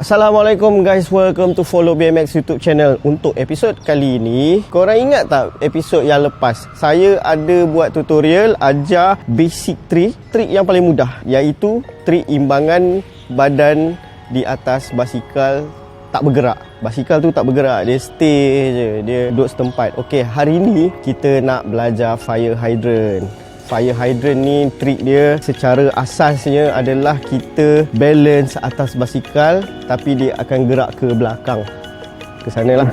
Assalamualaikum guys, welcome to Follow BMX YouTube channel. Untuk episod kali ini, korang ingat tak episod yang lepas saya ada buat tutorial ajar basic trik yang paling mudah, iaitu trik imbangan badan di atas basikal tak bergerak. Basikal tu tak bergerak, dia stay je, dia duduk setempat. Okey, hari ni kita nak belajar fire hydrant. Fire hydrant ni trik dia secara asasnya adalah kita balance atas basikal tapi dia akan gerak ke belakang, ke sana lah.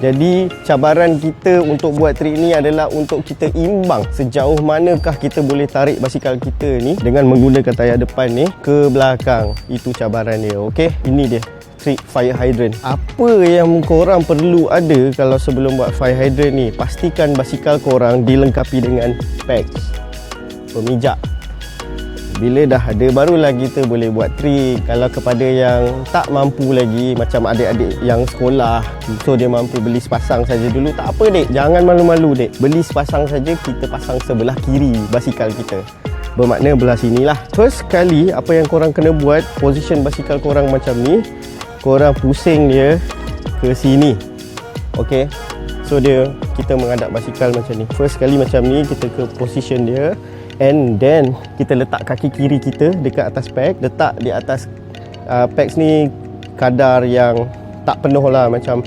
Jadi cabaran kita untuk buat trik ni adalah untuk kita imbang sejauh manakah kita boleh tarik basikal kita ni dengan menggunakan tayar depan ni ke belakang. Itu cabaran dia. Okey, ini dia trik fire hydrant. Apa yang korang perlu ada kalau sebelum buat fire hydrant ni? Pastikan basikal korang dilengkapi dengan pegs, pemijak. Bila dah ada, barulah kita boleh buat trik. Kalau kepada yang tak mampu lagi, macam adik-adik yang sekolah, so dia mampu beli sepasang saja dulu, tak apa dek, jangan malu-malu dek, beli sepasang saja, kita pasang sebelah kiri basikal kita, bermakna belah sini lah. First kali, apa yang korang kena buat, position basikal korang macam ni, korang pusing dia ke sini. Okey, so dia, kita menghadap basikal macam ni. First kali macam ni, kita ke position dia, and then kita letak kaki kiri kita dekat atas peg. Letak di atas pegs ni kadar yang tak penuh lah, macam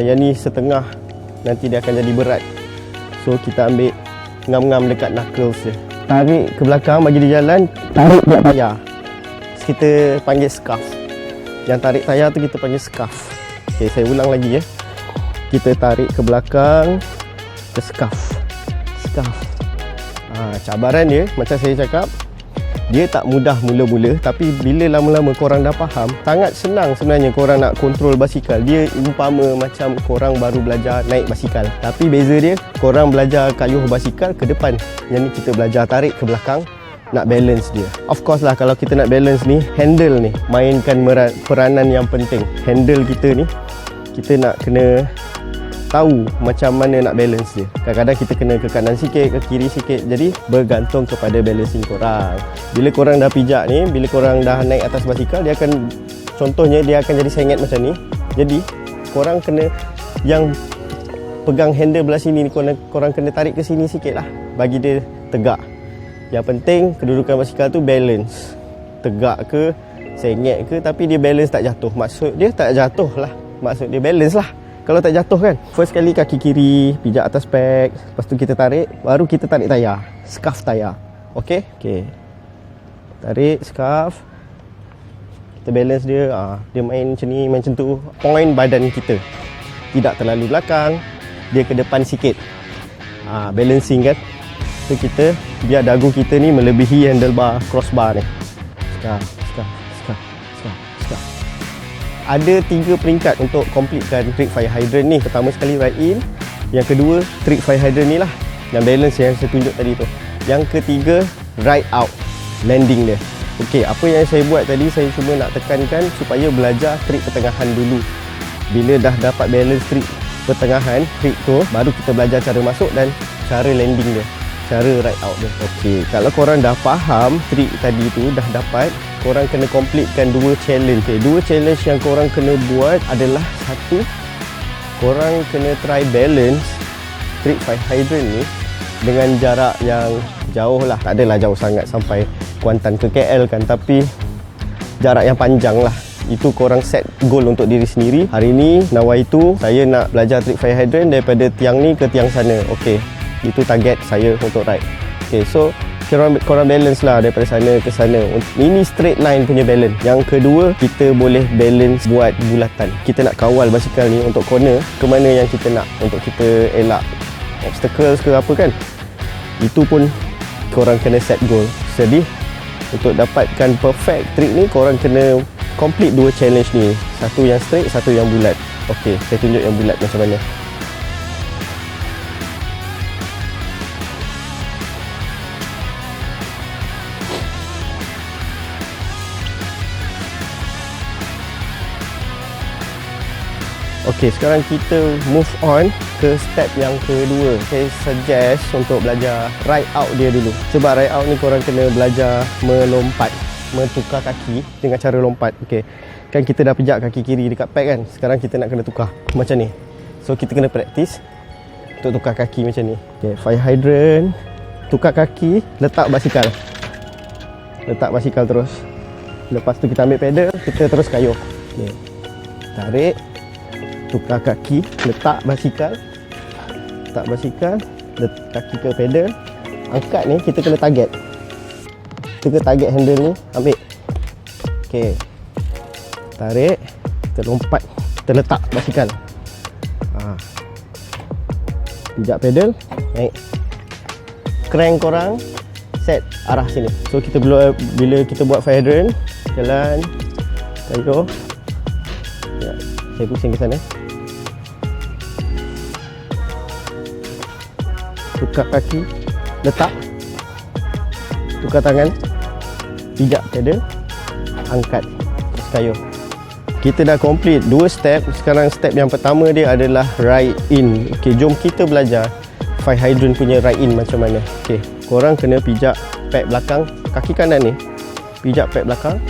yang ni setengah, nanti dia akan jadi berat. So kita ambil ngam-ngam dekat knuckles dia, tarik ke belakang, bagi dia jalan, tarik pula tayar. Kita panggil scuff. Yang tarik tayar tu kita panggil scuff. Okay, saya ulang lagi ya. Kita tarik ke belakang, ke scuff. Cabaran dia, macam saya cakap, dia tak mudah mula-mula, tapi bila lama-lama korang dah faham, sangat senang sebenarnya korang nak kontrol basikal. Dia umpama macam korang baru belajar naik basikal, tapi beza dia, korang belajar kayuh basikal ke depan, yang ni kita belajar tarik ke belakang, nak balance dia. Of course lah, kalau kita nak balance ni, handle ni mainkan peranan yang penting. Handle kita ni, kita nak kena tahu macam mana nak balance dia. Kadang-kadang kita kena ke kanan sikit, ke kiri sikit. Jadi bergantung kepada balancing korang. Bila korang dah pijak ni, bila korang dah naik atas basikal, dia akan, contohnya dia akan jadi sengit macam ni. Jadi korang kena, yang pegang handle belah sini ni, korang kena tarik ke sini sikit lah, bagi dia tegak. Yang penting kedudukan basikal tu balance, tegak ke, sengit ke, tapi dia balance, tak jatuh. Maksud dia tak jatuh lah, maksud dia balance lah. Kalau tak jatuh kan. First kali kaki kiri, pijak atas peg, lepas tu kita tarik, baru kita tarik tayar, scuff tayar. Okey? Okey. Tarik scuff. Kita balance dia. Dia main macam ni, macam tu. Point badan kita tidak terlalu belakang, dia ke depan sikit. Balancing kan. So kita, biar dagu kita ni melebihi handlebar, crossbar ni. Scuff. Ada 3 peringkat untuk completekan trik fire hydrant ni. Pertama sekali ride in, yang kedua trik fire hydrant ni lah, yang balance yang saya tunjuk tadi tu. Yang ketiga ride out, landing dia. Okey, apa yang saya buat tadi, saya cuma nak tekankan supaya belajar trik pertengahan dulu. Bila dah dapat balance trik pertengahan, trik tu, baru kita belajar cara masuk dan cara landing dia, cara ride out dia. Okey, kalau korang dah faham trik tadi tu, dah dapat, korang kena completekan 2 challenge. Dua challenge yang korang kena buat adalah, satu, korang kena try balance trik fire hydrant ni dengan jarak yang jauh lah. Tak adalah jauh sangat sampai Kuantan ke KL kan, tapi jarak yang panjang lah. Itu korang set goal untuk diri sendiri. Hari ni nawaitu saya nak belajar trik fire hydrant daripada tiang ni ke tiang sana. Okey, itu target saya untuk ride. Okey, so korang balance lah daripada sana ke sana. Ini straight line punya balance. Yang kedua, kita boleh balance buat bulatan. Kita nak kawal basikal ni untuk corner ke mana yang kita nak, untuk kita elak obstacles ke apa kan. Itu pun korang kena set goal. Jadi untuk dapatkan perfect trick ni, korang kena complete 2 challenge ni. Satu yang straight, satu yang bulat. Okey, saya tunjuk yang bulat macam mana. Okey, sekarang kita move on ke step yang kedua. Saya suggest untuk belajar ride out dia dulu. Sebab ride out ni korang kena belajar melompat. mentukar kaki dengan cara lompat. Okey. Kan kita dah pijak kaki kiri dekat pad kan. Sekarang kita nak kena tukar macam ni. So kita kena practice untuk tukar kaki macam ni. Okey, fire hydrant, tukar kaki, letak basikal. Letak basikal terus. Lepas tu kita ambil pedal, kita terus kayuh. Okey. Tarik, tukar kaki, letak basikal. Letak basikal, letak kaki ke pedal. Angkat ni kita kena target. Kita kena target handle ni, ambil. Okey. Tarik, kita lompat, kita letak basikal. Pijak pedal, naik. Crank korang, set arah sini. So kita bila kita buat fire hydrant, jalan, kayuh. Ya, saya pusing ke sana. Tukar kaki, letak. Tukar tangan, pijak pedal, angkat, terus kayuh. Kita dah complete 2 step. Sekarang step yang pertama dia adalah ride in. Okey, jom kita belajar fire hydrant punya ride in macam mana. Okey, korang kena pijak pad belakang, kaki kanan ni pijak pad belakang,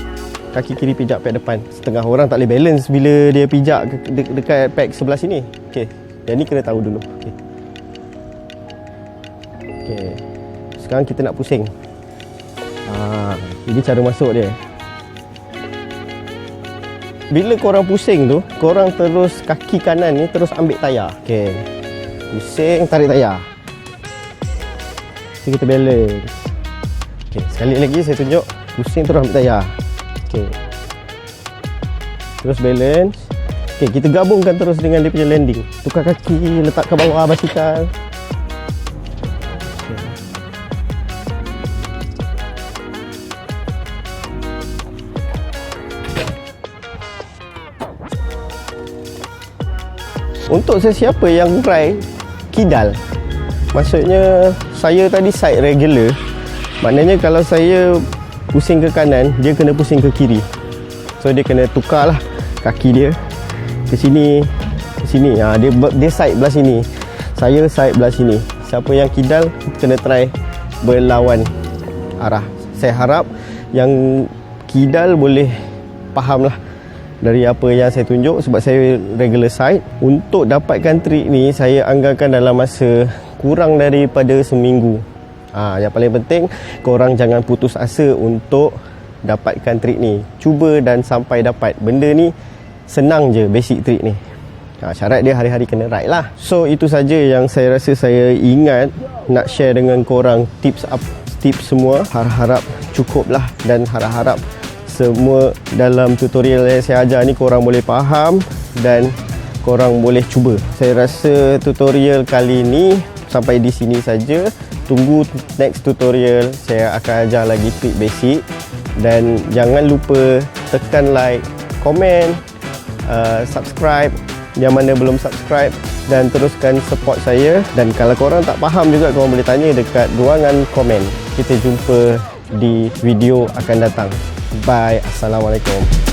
kaki kiri pijak pad depan. Setengah orang tak boleh balance bila dia pijak dekat pad sebelah sini. Okey, yang ni kena tahu dulu. Okey. Okey. Sekarang kita nak pusing. Ini cara masuk dia. Bila korang pusing tu, korang terus kaki kanan ni terus ambil tayar. Okey. Pusing, tarik tayar. So, kita balance. Okey, sekali lagi saya tunjuk. Pusing terus ambil tayar. Okey. Terus balance. Okey, kita gabungkan terus dengan dia punya landing. Tukar kaki, letak ke bawah basikal. Untuk sesiapa yang try kidal, maksudnya saya tadi side regular, maknanya kalau saya pusing ke kanan, dia kena pusing ke kiri. So dia kena tukar lah kaki dia ke sini, ke sini. Dia side belah sini, saya side belah sini. Siapa yang kidal kena try berlawan arah. Saya harap yang kidal boleh faham lah dari apa yang saya tunjuk, sebab saya regular side. Untuk dapatkan trik ni saya anggarkan dalam masa kurang daripada seminggu. Yang paling penting korang jangan putus asa untuk dapatkan trik ni. Cuba dan sampai dapat. Benda ni senang je, basic trik ni. Syarat dia hari-hari kena ride lah. So itu saja yang saya rasa saya ingat nak share dengan korang. Tips semua harap cukup lah, dan harap semua dalam tutorial yang saya ajar ni korang boleh faham dan korang boleh cuba. Saya rasa tutorial kali ni sampai di sini saja. Tunggu next tutorial, saya akan ajar lagi trik basic. Dan jangan lupa tekan like, komen, subscribe yang mana belum subscribe, dan teruskan support saya. Dan kalau korang tak faham juga, korang boleh tanya dekat ruangan komen. Kita jumpa di video akan datang. Bye. Assalamualaikum.